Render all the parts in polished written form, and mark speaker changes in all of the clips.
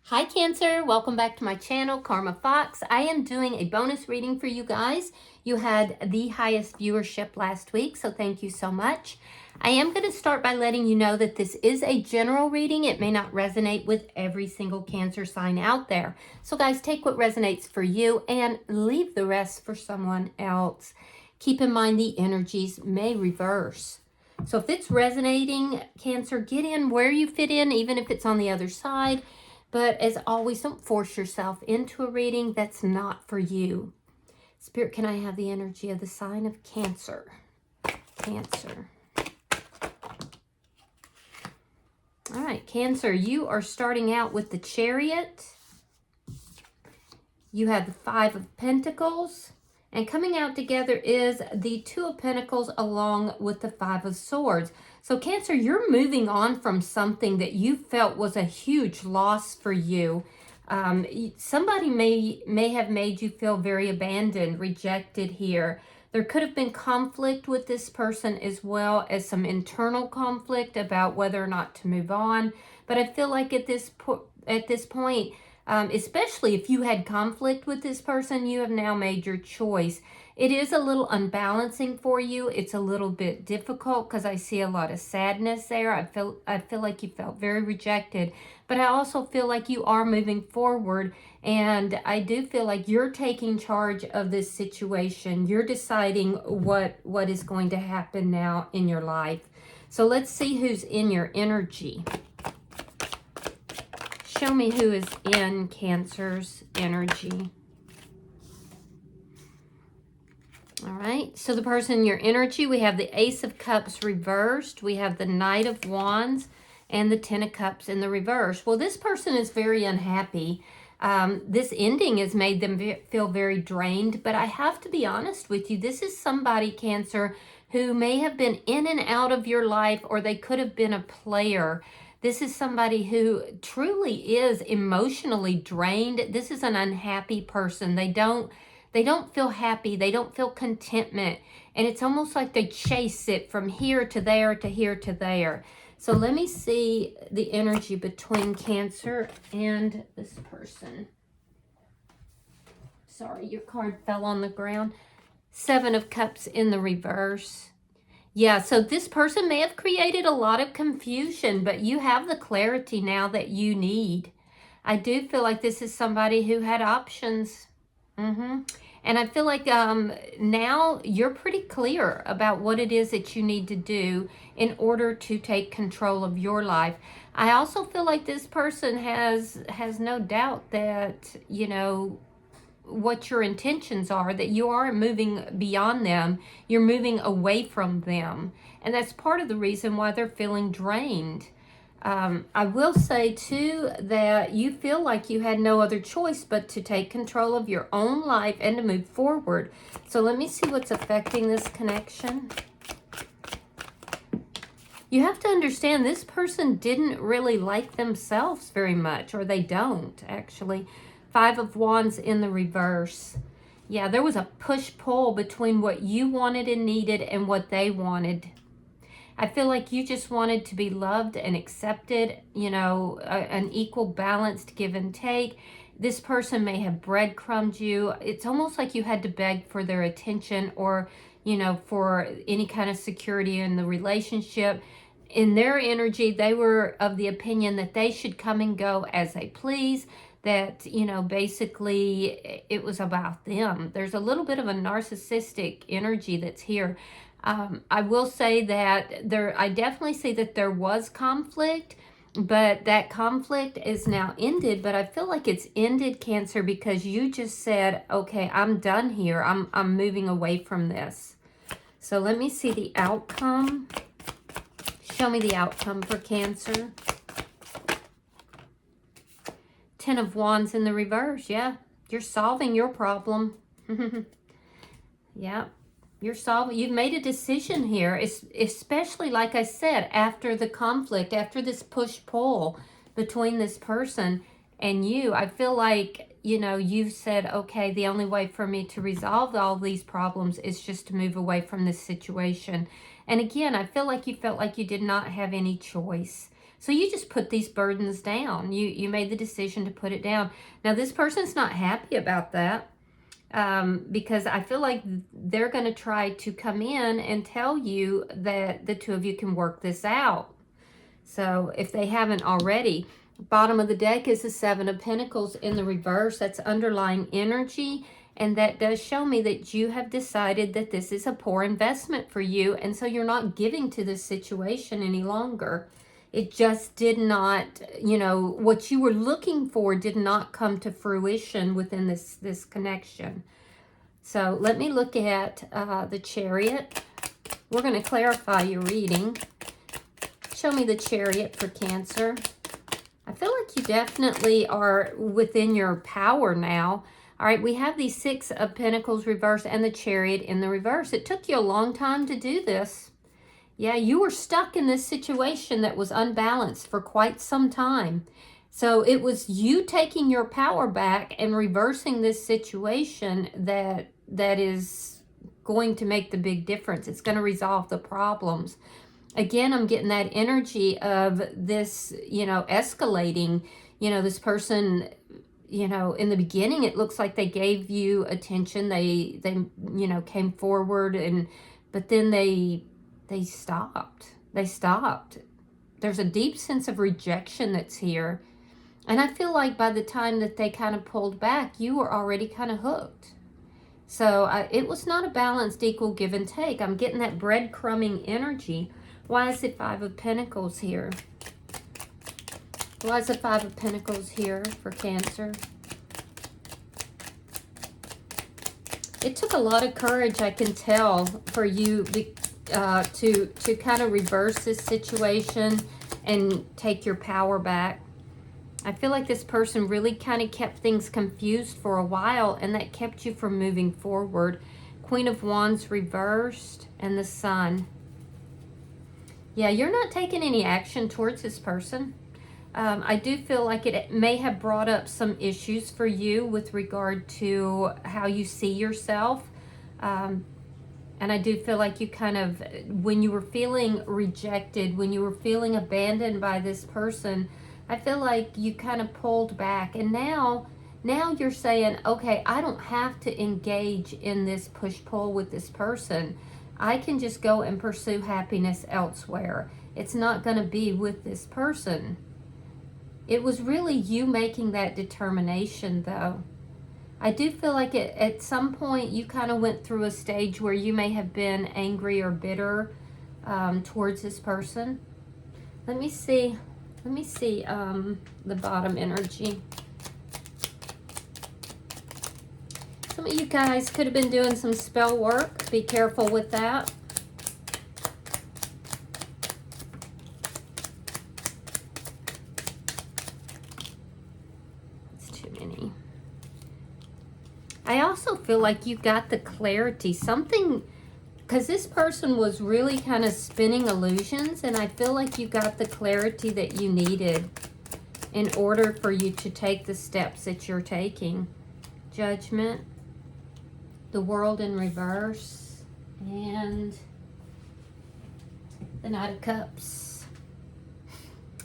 Speaker 1: Hi Cancer, welcome back to my channel, Karma Fox. I am doing a bonus reading for you guys. You had the highest viewership last week, so thank you so much. I am going to start by letting you know that this is a general reading. It may not resonate with every single Cancer sign out there. So guys, take what resonates for you and leave the rest for someone else. Keep in mind the energies may reverse. So if it's resonating, Cancer, get in where you fit in, even if it's on the other side. But as always, don't force yourself into a reading that's not for you. Spirit, can I have the energy of the sign of Cancer? Cancer. All right, Cancer, you are starting out with the Chariot. You have the Five of Pentacles. And coming out together is the Two of Pentacles along with the Five of Swords. So Cancer, you're moving on from something that you felt was a huge loss for you. Somebody may have made you feel very abandoned, rejected here. There could have been conflict with this person as well as some internal conflict about whether or not to move on. But I feel like at this point, especially if you had conflict with this person, you have now made your choice. It is a little unbalancing for you. It's a little bit difficult because I see a lot of sadness there. I feel like you felt very rejected, but I also feel like you are moving forward, and I do feel like you're taking charge of this situation. You're deciding what is going to happen now in your life. So let's see who's in your energy. Show me who is in Cancer's energy. All right, so the person in your energy, we have the Ace of Cups reversed. We have the Knight of Wands and the Ten of Cups in the reverse. Well, this person is very unhappy. This ending has made them feel very drained, but I have to be honest with you. This is somebody, Cancer, who may have been in and out of your life, or they could have been a player. This is somebody who truly is emotionally drained. This is an unhappy person. They don't feel happy. They don't feel contentment. And it's almost like they chase it from here to there to here to there. So let me see the energy between Cancer and this person. Sorry, your card fell on the ground. Seven of Cups in the reverse. Yeah, so this person may have created a lot of confusion, but you have the clarity now that you need. I do feel like this is somebody who had options. And I feel like now you're pretty clear about what it is that you need to do in order to take control of your life. I also feel like this person has no doubt that, you know, what your intentions are, that you are moving beyond them. You're moving away from them. And that's part of the reason why they're feeling drained. I will say too that you feel like you had no other choice but to take control of your own life and to move forward. So let me see what's affecting this connection. You have to understand this person didn't really like themselves very much, or they don't actually. Five of Wands in the reverse. Yeah, there was a push-pull between what you wanted and needed and what they wanted. I feel like you just wanted to be loved and accepted, you know, an equal balanced give and take. This person may have breadcrumbed you. It's almost like you had to beg for their attention, or, you know, for any kind of security in the relationship. In their energy, they were of the opinion that they should come and go as they please, that, you know, basically it was about them. There's a little bit of a narcissistic energy that's here. I will say that I definitely see that there was conflict, but that conflict is now ended. But I feel like it's ended, Cancer, because you just said, okay, I'm done here. I'm moving away from this. So let me see the outcome. Show me the outcome for Cancer. Ten of Wands in the reverse. Yeah, you're solving your problem. Yeah. You've made a decision here, especially, like I said, after the conflict, after this push-pull between this person and you. I feel like, you know, you've said, okay, the only way for me to resolve all these problems is just to move away from this situation. And again, I feel like you felt like you did not have any choice. So you just put these burdens down. You made the decision to put it down. Now, this person's not happy about that because I feel like they're going to try to come in and tell you that the two of you can work this out. So if they haven't already, bottom of the deck is the Seven of Pentacles in the reverse. That's underlying energy. And that does show me that you have decided that this is a poor investment for you. And so you're not giving to this situation any longer. It just did not, you know, what you were looking for did not come to fruition within this connection. So let me look at the Chariot. We're going to clarify your reading. Show me the Chariot for Cancer. I feel like you definitely are within your power now. All right, we have the Six of Pentacles reversed and the Chariot in the reverse. It took you a long time to do this. Yeah, you were stuck in this situation that was unbalanced for quite some time. So it was you taking your power back and reversing this situation that is going to make the big difference. It's going to resolve the problems. Again, I'm getting that energy of this, you know, escalating. You know, this person, you know, in the beginning, it looks like they gave you attention. They you know, came forward, but then they stopped. They stopped. There's a deep sense of rejection that's here. And I feel like by the time that they kind of pulled back, you were already kind of hooked. So it was not a balanced, equal give and take. I'm getting that breadcrumbing energy. Why is it Five of Pentacles here? Why is the Five of Pentacles here for Cancer? It took a lot of courage, I can tell, for you to kind of reverse this situation and take your power back. I feel like this person really kind of kept things confused for a while, and that kept you from moving forward. Queen of Wands reversed and the Sun. Yeah, you're not taking any action towards this person. I do feel like it may have brought up some issues for you with regard to how you see yourself. And I do feel like you kind of, when you were feeling rejected, when you were feeling abandoned by this person, I feel like you kind of pulled back. And now you're saying, okay, I don't have to engage in this push-pull with this person. I can just go and pursue happiness elsewhere. It's not going to be with this person. It was really you making that determination, though. I do feel like at some point you kind of went through a stage where you may have been angry or bitter towards this person. Let me see the bottom energy. Some of you guys could have been doing some spell work. Be careful with that. It's too many. I also feel like you got the clarity. Something, because this person was really kind of spinning illusions, and I feel like you got the clarity that you needed in order for you to take the steps that you're taking. Judgment. The World in reverse, and the Knight of Cups.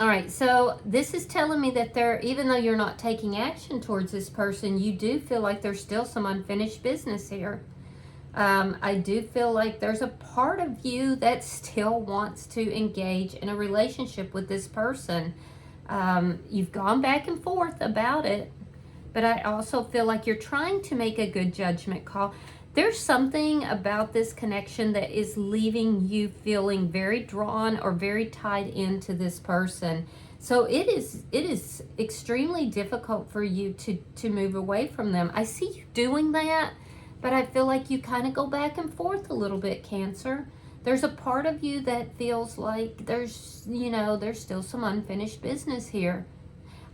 Speaker 1: All right, so this is telling me that even though you're not taking action towards this person, you do feel like there's still some unfinished business here. I do feel like there's a part of you that still wants to engage in a relationship with this person. You've gone back and forth about it. But I also feel like you're trying to make a good judgment call. There's something about this connection that is leaving you feeling very drawn or very tied into this person. So it is extremely difficult for you to move away from them. I see you doing that, but I feel like you kind of go back and forth a little bit, Cancer. There's a part of you that feels like there's still some unfinished business here.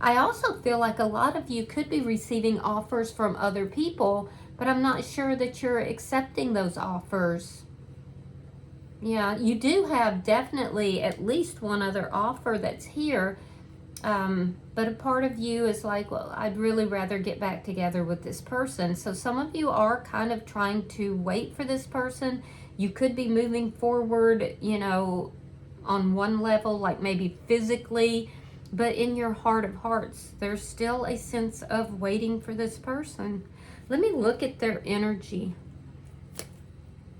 Speaker 1: I also feel like a lot of you could be receiving offers from other people, but I'm not sure that you're accepting those offers. Yeah, you do have definitely at least one other offer that's here, but a part of you is like, well, I'd really rather get back together with this person. So some of you are kind of trying to wait for this person. You could be moving forward, on one level, like maybe physically, but in your heart of hearts, there's still a sense of waiting for this person. Let me look at their energy.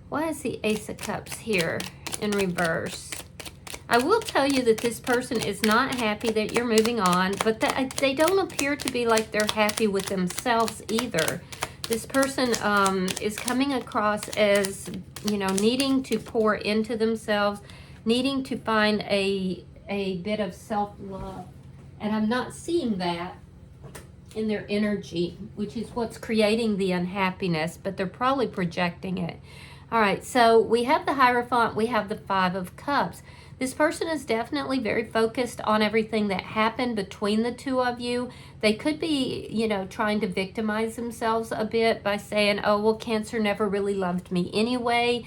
Speaker 1: Why is the Ace of Cups here in reverse? I will tell you that this person is not happy that you're moving on, but they don't appear to be like they're happy with themselves either. This person is coming across as, you know, needing to pour into themselves, needing to find a bit of self-love. And I'm not seeing that in their energy, which is what's creating the unhappiness, but they're probably projecting it. All right, so we have the Hierophant, we have the Five of Cups. This person is definitely very focused on everything that happened between the two of you. They could be, you know, trying to victimize themselves a bit by saying, oh, well, Cancer never really loved me anyway.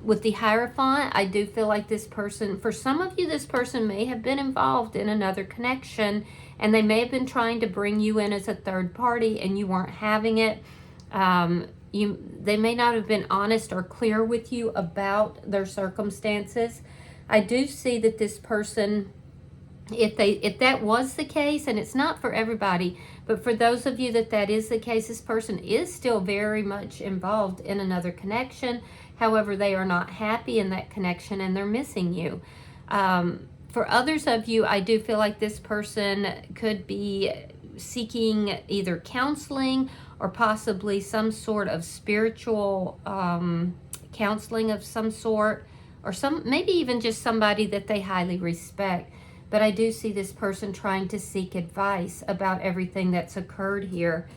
Speaker 1: With the Hierophant, I do feel like this person, for some of you, this person may have been involved in another connection, and they may have been trying to bring you in as a third party, and you weren't having it. They may not have been honest or clear with you about their circumstances. I do see that this person, if that was the case, and it's not for everybody, but for those of you that is the case, this person is still very much involved in another connection. However, they are not happy in that connection and they're missing you. For others of you, I do feel like this person could be seeking either counseling or possibly some sort of spiritual counseling of some sort, or maybe even just somebody that they highly respect. But I do see this person trying to seek advice about everything that's occurred here.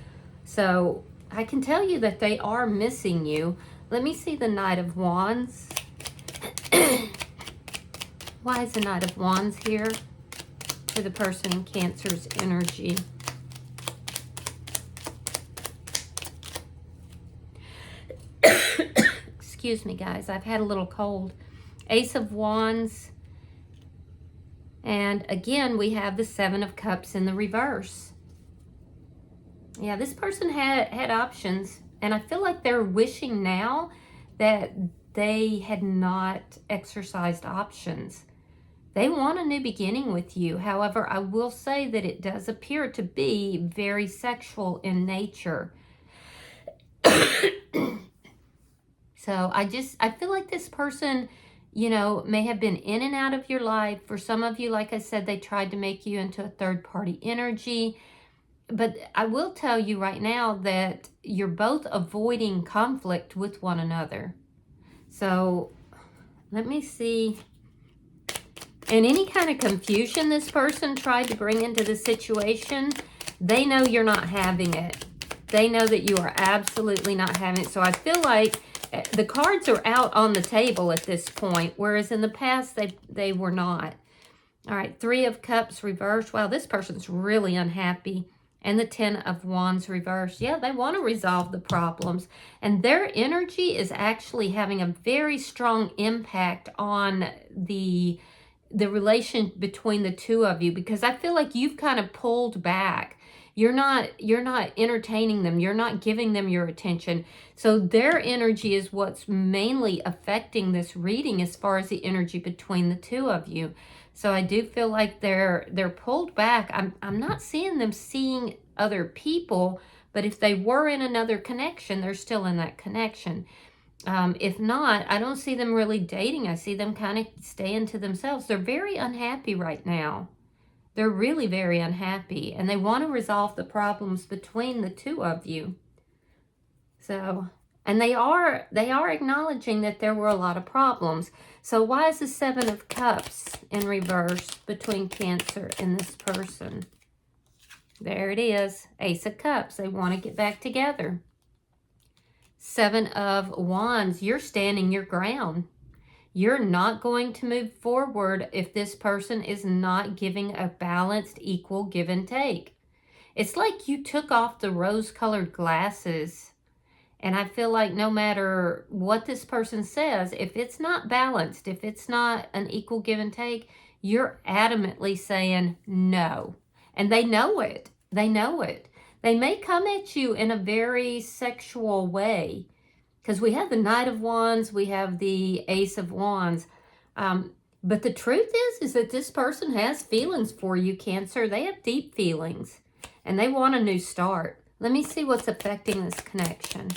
Speaker 1: So I can tell you that they are missing you. Let me see the Knight of Wands. Why is the Knight of Wands here for the person in Cancer's energy? Excuse me, guys. I've had a little cold. Ace of Wands. And again, we have the Seven of Cups in the reverse. Yeah, this person had options. And I feel like they're wishing now that they had not exercised options. They want a new beginning with you. However, I will say that it does appear to be very sexual in nature. So I feel like this person, you know, may have been in and out of your life. For some of you, like I said, they tried to make you into a third party energy. But I will tell you right now that you're both avoiding conflict with one another. So let me see. And any kind of confusion this person tried to bring into the situation, they know you're not having it. They know that you are absolutely not having it. So I feel like the cards are out on the table at this point, whereas in the past they were not. All right, Three of Cups reversed. Wow, this person's really unhappy. And the Ten of Wands reversed. Yeah, they want to resolve the problems. And their energy is actually having a very strong impact on the relation between the two of you, because I feel like you've kind of pulled back. You're not entertaining them. You're not giving them your attention. So their energy is what's mainly affecting this reading as far as the energy between the two of you. So I do feel like they're pulled back. I'm not seeing them seeing other people, but if they were in another connection, they're still in that connection. If not, I don't see them really dating. I see them kind of staying to themselves. They're very unhappy right now. They're really very unhappy, and they want to resolve the problems between the two of you. So, and they are acknowledging that there were a lot of problems. So why is the Seven of Cups in reverse between Cancer and this person? There it is. Ace of Cups. They want to get back together. Seven of Wands. You're standing your ground. You're not going to move forward if this person is not giving a balanced, equal give and take. It's like you took off the rose-colored glasses. And I feel like no matter what this person says, if it's not balanced, if it's not an equal give and take, you're adamantly saying no. And they know it. They know it. They may come at you in a very sexual way. Because we have the Knight of Wands, we have the Ace of Wands. But the truth is that this person has feelings for you, Cancer. They have deep feelings and they want a new start. Let me see what's affecting this connection.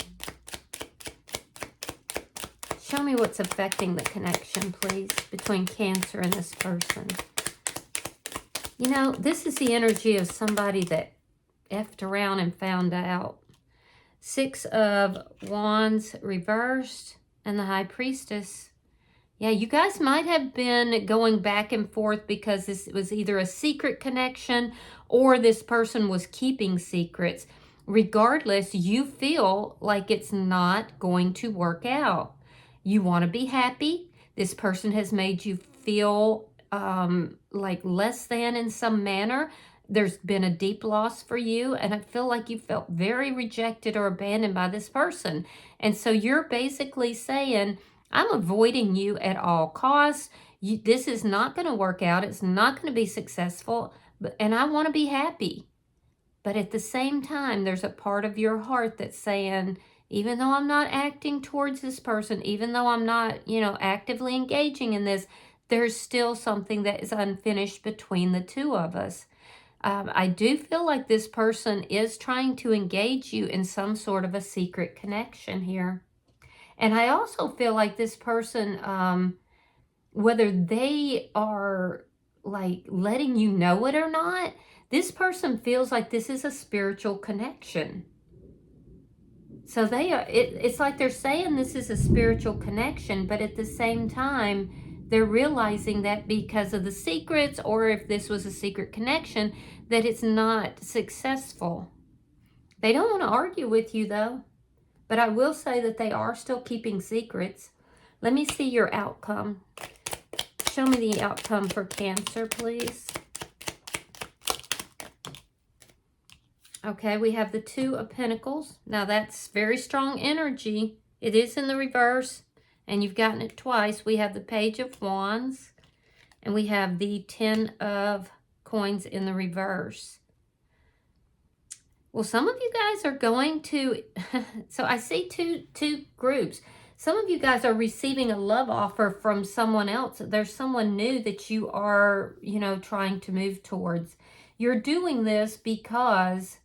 Speaker 1: Show me what's affecting the connection, please, between Cancer and this person. You know, this is the energy of somebody that effed around and found out. 6 of Wands reversed and the High Priestess. Yeah, you guys might have been going back and forth because this was either a secret connection or this person was keeping secrets. Regardless, you feel like it's not going to work out. You want to be happy. This person has made you feel like less than in some manner. There's been a deep loss for you, and I feel like you felt very rejected or abandoned by this person. And so you're basically saying, I'm avoiding you at all costs. This is not going to work out. It's not going to be successful, and I want to be happy. But at the same time, there's a part of your heart that's saying, even though I'm not acting towards this person, even though I'm not, you know, actively engaging in this, there's still something that is unfinished between the two of us. I do feel like this person is trying to engage you in some sort of a secret connection here. And I also feel like this person, whether they are like letting you know it or not, this person feels like this is a spiritual connection. So they are, it's like they're saying this is a spiritual connection, but at the same time, they're realizing that because of the secrets, or if this was a secret connection, that it's not successful. They don't want to argue with you though, but I will say that they are still keeping secrets. Let me see your outcome. Show me the outcome for Cancer, please. Okay, we have the 2 of Pentacles. Now that's very strong energy. It is in the reverse, and you've gotten it twice. We have the Page of Wands, and we have the 10 of Coins in the reverse. Well, some of you guys are going to, so I see two groups. Some of you guys are receiving a love offer from someone else. There's someone new that you are, you know, trying to move towards. You're doing this because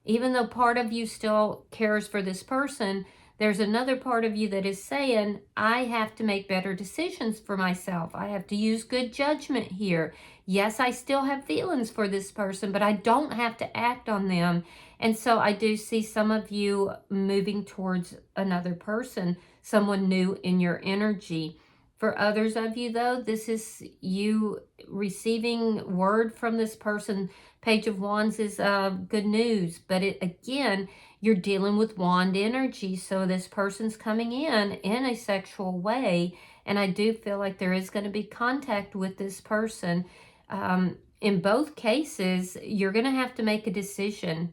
Speaker 1: even though part of you still cares for this person, there's another part of you that is saying, I have to make better decisions for myself. I have to use good judgment here. Yes, I still have feelings for this person, but I don't have to act on them. And so I do see some of you moving towards another person, someone new in your energy. For others of you, though, this is you receiving word from this person. Page of Wands is good news, but again, you're dealing with wand energy, so this person's coming in a sexual way, and I do feel like there is going to be contact with this person. In both cases, you're going to have to make a decision.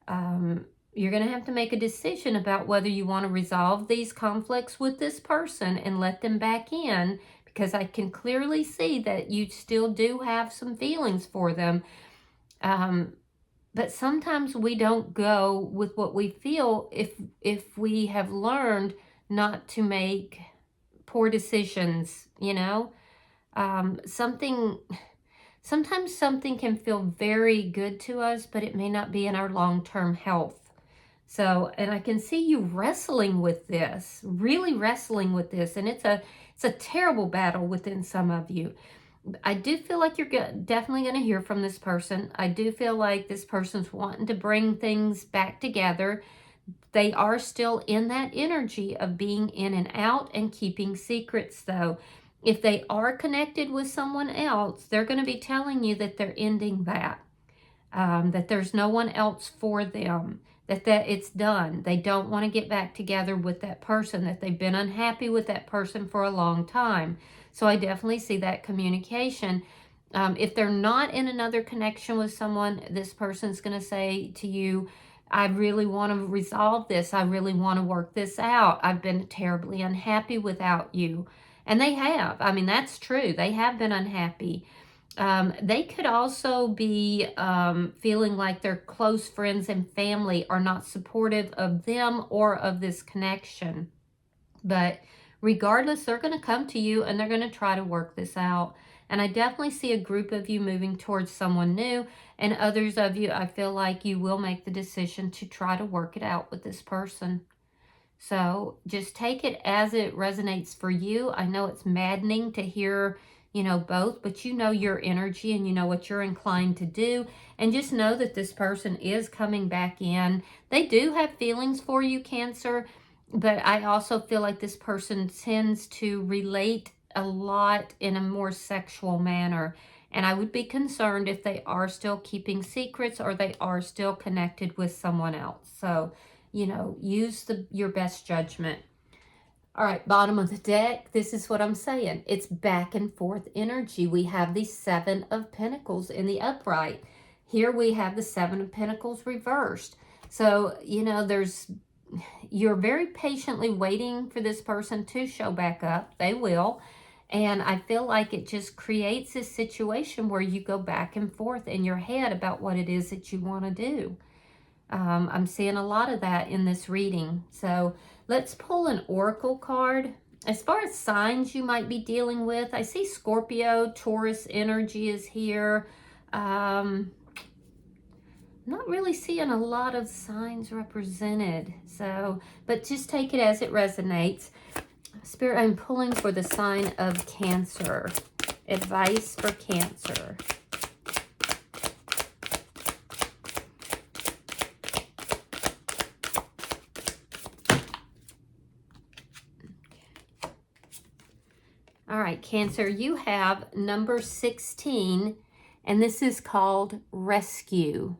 Speaker 1: You're going to have to make a decision about whether you want to resolve these conflicts with this person and let them back in, because I can clearly see that you still do have some feelings for them. But sometimes we don't go with what we feel if we have learned not to make poor decisions, you know. Sometimes something can feel very good to us, but it may not be in our long-term health. So, and I can see you wrestling with this, really wrestling with this, and it's a terrible battle within some of you. I do feel like you're definitely going to hear from this person. I do feel like this person's wanting to bring things back together. They are still in that energy of being in and out and keeping secrets, though. If they are connected with someone else, they're going to be telling you that they're ending that, that there's no one else for them, that it's done. They don't want to get back together with that person, that they've been unhappy with that person for a long time. So I definitely see that communication. If they're not in another connection with someone, this person's going to say to you, I really want to resolve this. I really want to work this out. I've been terribly unhappy without you. And they have. I mean, that's true. They have been unhappy. They could also be feeling like their close friends and family are not supportive of them or of this connection. But regardless, they're going to come to you and they're going to try to work this out. And I definitely see a group of you moving towards someone new, and others of you, I feel like you will make the decision to try to work it out with this person. So just take it as it resonates for you. I know it's maddening to hear, you know, both, but you know your energy and you know what you're inclined to do. And just know that this person is coming back in. They do have feelings for you, Cancer, but I also feel like this person tends to relate a lot in a more sexual manner. And I would be concerned if they are still keeping secrets or they are still connected with someone else. So, you know, use your best judgment. All right, bottom of the deck, this is what I'm saying. It's back and forth energy. We have the Seven of Pentacles in the upright. Here we have the Seven of Pentacles reversed. So, you know, you're very patiently waiting for this person to show back up. They will. And I feel like it just creates this situation where you go back and forth in your head about what it is that you want to do. I'm seeing a lot of that in this reading. So let's pull an oracle card. As far as signs you might be dealing with, I see Scorpio, Taurus energy is here. Not really seeing a lot of signs represented. So, but just take it as it resonates. Spirit, I'm pulling for the sign of Cancer. Advice for Cancer. All right, Cancer, you have number 16, and this is called Rescue.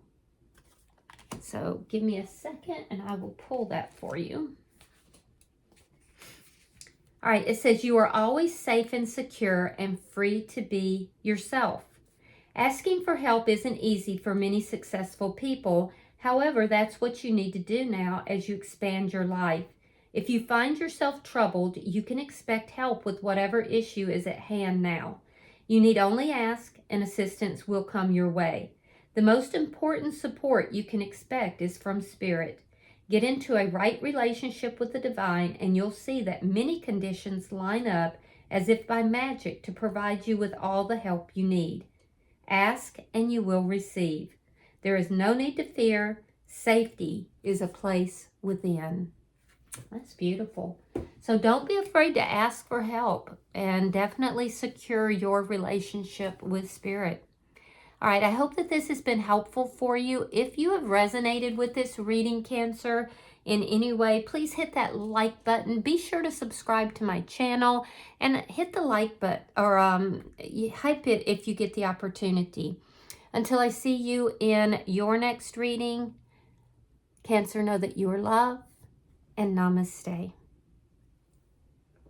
Speaker 1: So give me a second, and I will pull that for you. All right, it says you are always safe and secure and free to be yourself. Asking for help isn't easy for many successful people. However, that's what you need to do now as you expand your life. If you find yourself troubled, you can expect help with whatever issue is at hand now. You need only ask, and assistance will come your way. The most important support you can expect is from Spirit. Get into a right relationship with the divine, and you'll see that many conditions line up as if by magic to provide you with all the help you need. Ask, and you will receive. There is no need to fear. Safety is a place within. That's beautiful. So don't be afraid to ask for help, and definitely secure your relationship with Spirit. All right, I hope that this has been helpful for you. If you have resonated with this reading, Cancer, in any way, please hit that like button. Be sure to subscribe to my channel and hit the like button, or hype it if you get the opportunity. Until I see you in your next reading, Cancer, know that you are loved, and namaste.